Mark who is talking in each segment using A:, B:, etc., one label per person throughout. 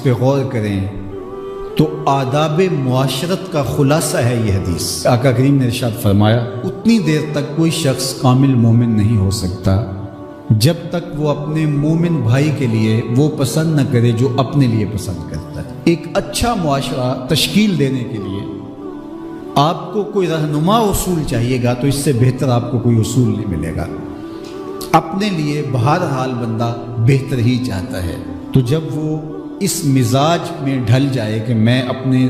A: پہ غور کریں تو آداب معاشرت کا خلاصہ ہے یہ حدیث۔ آقا کریم نے ارشاد فرمایا اتنی دیر تک کوئی شخص کامل مومن نہیں ہو سکتا جب تک وہ اپنے مومن بھائی کے لیے وہ پسند نہ کرے جو اپنے لیے پسند کرتا ہے۔ ایک اچھا معاشرہ تشکیل دینے کے لیے آپ کو کوئی رہنما اصول چاہیے گا تو اس سے بہتر آپ کو کوئی اصول نہیں ملے گا۔ اپنے لیے بہرحال بندہ بہتر ہی چاہتا ہے، تو جب وہ اس مزاج میں ڈھل جائے کہ میں اپنے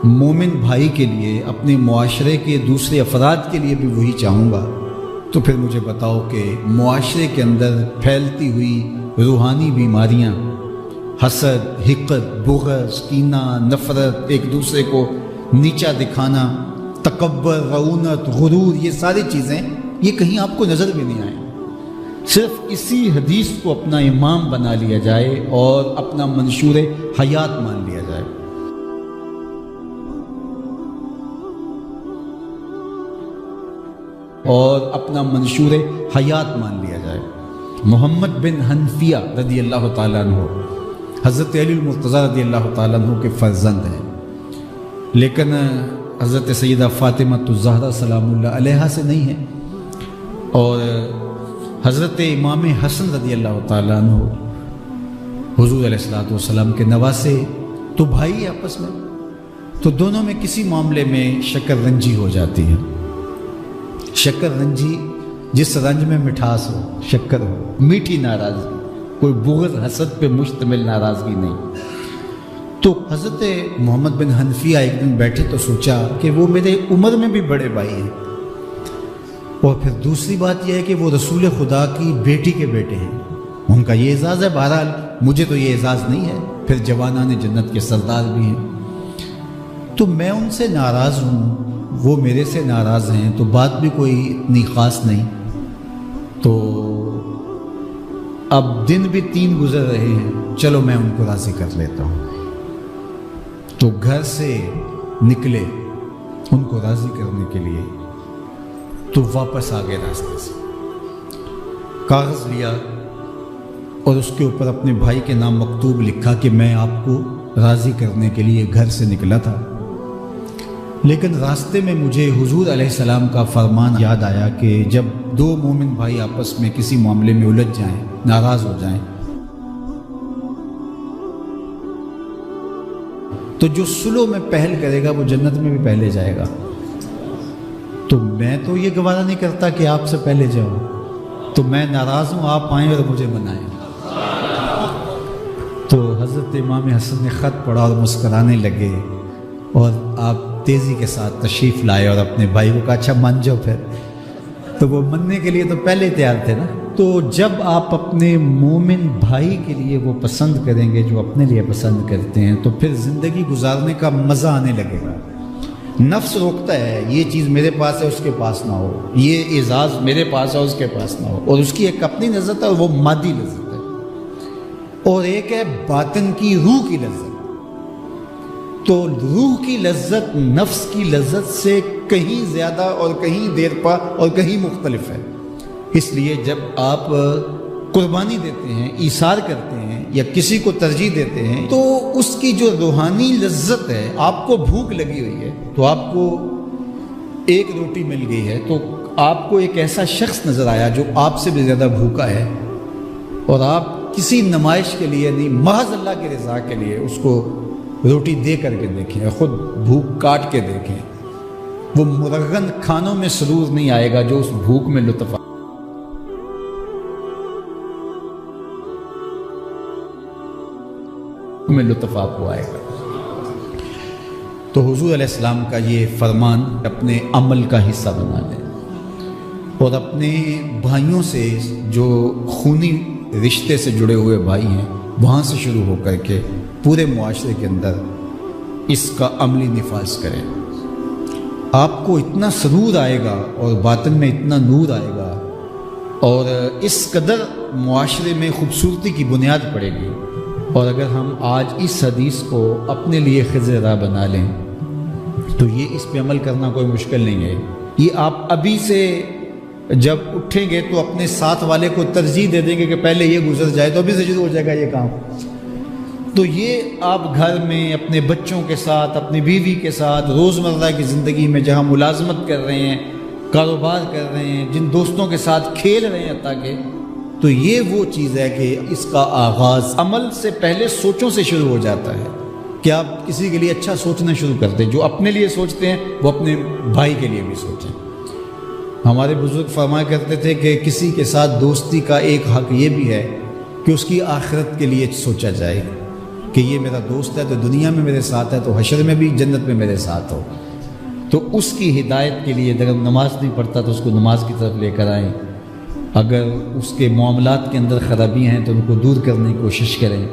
A: مومن بھائی کے لیے، اپنے معاشرے کے دوسرے افراد کے لیے بھی وہی چاہوں گا، تو پھر مجھے بتاؤ کہ معاشرے کے اندر پھیلتی ہوئی روحانی بیماریاں، حسد، حقد، بغض، کینہ، نفرت، ایک دوسرے کو نیچا دکھانا، تکبر، رعونت، غرور، یہ ساری چیزیں یہ کہیں آپ کو نظر بھی نہیں آئیں۔ صرف اسی حدیث کو اپنا امام بنا لیا جائے اور اپنا منشور حیات مان لیا جائے۔ محمد بن حنفیہ رضی اللہ تعالیٰ عنہ حضرت علی المرتضیٰ رضی اللہ تعالیٰ عنہ کے فرزند ہیں، لیکن حضرت سیدہ فاطمہ الزہرا سلام اللہ علیہا سے نہیں ہیں، اور حضرت امام حسن رضی اللہ تعالیٰ عنہ حضور علیہ السلام کے نواسے، تو بھائی آپس میں، تو دونوں میں کسی معاملے میں شکر رنجی ہو جاتی ہے۔ شکر رنجی جس رنج میں مٹھاس ہو، شکر ہو، میٹھی ناراضگی، کوئی بغض حسد پہ مشتمل ناراضگی نہیں۔ تو حضرت محمد بن حنفیہ ایک دن بیٹھے تو سوچا کہ وہ میرے عمر میں بھی بڑے بھائی ہیں، اور پھر دوسری بات یہ ہے کہ وہ رسول خدا کی بیٹی کے بیٹے ہیں، ان کا یہ اعزاز ہے، بہرحال مجھے تو یہ اعزاز نہیں ہے، پھر جوانان جنت کے سردار بھی ہیں، تو میں ان سے ناراض ہوں، وہ میرے سے ناراض ہیں، تو بات بھی کوئی اتنی خاص نہیں، تو اب دن بھی 3 گزر رہے ہیں، چلو میں ان کو راضی کر لیتا ہوں۔ تو گھر سے نکلے ان کو راضی کرنے کے لیے، تو واپس آ گئے راستے سے، کاغذ لیا اور اس کے اوپر اپنے بھائی کے نام مکتوب لکھا کہ میں آپ کو راضی کرنے کے لیے گھر سے نکلا تھا، لیکن راستے میں مجھے حضور علیہ السلام کا فرمان یاد آیا کہ جب 2 مومن بھائی آپس میں کسی معاملے میں الجھ جائیں، ناراض ہو جائیں، تو جو صلح میں پہل کرے گا وہ جنت میں بھی پہلے جائے گا۔ تو میں تو یہ گوارا نہیں کرتا کہ آپ سے پہلے جاؤ، تو میں ناراض ہوں، آپ آئیں اور مجھے منائیں۔ تو حضرت امام حسن نے خط پڑھا اور مسکرانے لگے، اور آپ تیزی کے ساتھ تشریف لائے اور اپنے بھائی کو کہا اچھا مان جاؤ پھر، تو وہ مننے کے لیے تو پہلے تیار تھے نا۔ تو جب آپ اپنے مومن بھائی کے لیے وہ پسند کریں گے جو اپنے لیے پسند کرتے ہیں، تو پھر زندگی گزارنے کا مزہ آنے لگے گا۔ نفس روکتا ہے یہ چیز میرے پاس ہے اس کے پاس نہ ہو، یہ اعزاز میرے پاس ہے اس کے پاس نہ ہو، اور اس کی ایک اپنی لذت ہے اور وہ مادی لذت ہے، اور ایک ہے باطن کی روح کی لذت۔ تو روح کی لذت نفس کی لذت سے کہیں زیادہ اور کہیں دیر پا اور کہیں مختلف ہے۔ اس لیے جب آپ قربانی دیتے ہیں، ایثار کرتے ہیں یا کسی کو ترجیح دیتے ہیں، تو اس کی جو روحانی لذت ہے، آپ کو بھوک لگی ہوئی ہے تو آپ کو ایک روٹی مل گئی ہے، تو آپ کو ایک ایسا شخص نظر آیا جو آپ سے بھی زیادہ بھوکا ہے، اور آپ کسی نمائش کے لیے نہیں، محض اللہ کی رضا کے لیے اس کو روٹی دے کر کے دیکھیں، خود بھوک کاٹ کے دیکھیں، وہ مرغن کھانوں میں سرور نہیں آئے گا جو اس بھوک میں لطف آپ کو آئے گا۔ تو حضور علیہ السلام کا یہ فرمان اپنے عمل کا حصہ بنا لیں، اور اپنے بھائیوں سے، جو خونی رشتے سے جڑے ہوئے بھائی ہیں، وہاں سے شروع ہو کر کے پورے معاشرے کے اندر اس کا عملی نفاذ کریں۔ آپ کو اتنا سرور آئے گا اور باطن میں اتنا نور آئے گا، اور اس قدر معاشرے میں خوبصورتی کی بنیاد پڑے گی۔ اور اگر ہم آج اس حدیث کو اپنے لیے خضر راہ بنا لیں تو یہ اس پہ عمل کرنا کوئی مشکل نہیں ہے۔ یہ آپ ابھی سے جب اٹھیں گے تو اپنے ساتھ والے کو ترجیح دے دیں گے کہ پہلے یہ گزر جائے، تو ابھی سے شروع ہو جائے گا یہ کام۔ تو یہ آپ گھر میں اپنے بچوں کے ساتھ، اپنی بیوی کے ساتھ، روزمرہ کی زندگی میں جہاں ملازمت کر رہے ہیں، کاروبار کر رہے ہیں، جن دوستوں کے ساتھ کھیل رہے ہیں تاکہ، تو یہ وہ چیز ہے کہ اس کا آغاز عمل سے پہلے سوچوں سے شروع ہو جاتا ہے کہ آپ کسی کے لیے اچھا سوچنا شروع کرتے ہیں. جو اپنے لیے سوچتے ہیں وہ اپنے بھائی کے لیے بھی سوچیں. ہمارے بزرگ فرمایا کرتے تھے کہ کسی کے ساتھ دوستی کا ایک حق یہ بھی ہے کہ اس کی آخرت کے لیے سوچا جائے کہ یہ میرا دوست ہے تو دنیا میں میرے ساتھ ہے تو حشر میں بھی جنت میں میرے ساتھ ہو. تو اس کی ہدایت کے لیے اگر نماز نہیں پڑھتا تو اس کو نماز کی طرف لے کر آئیں. اگر اس کے معاملات کے اندر خرابیاں ہیں تو ان کو دور کرنے کی کوشش کریں.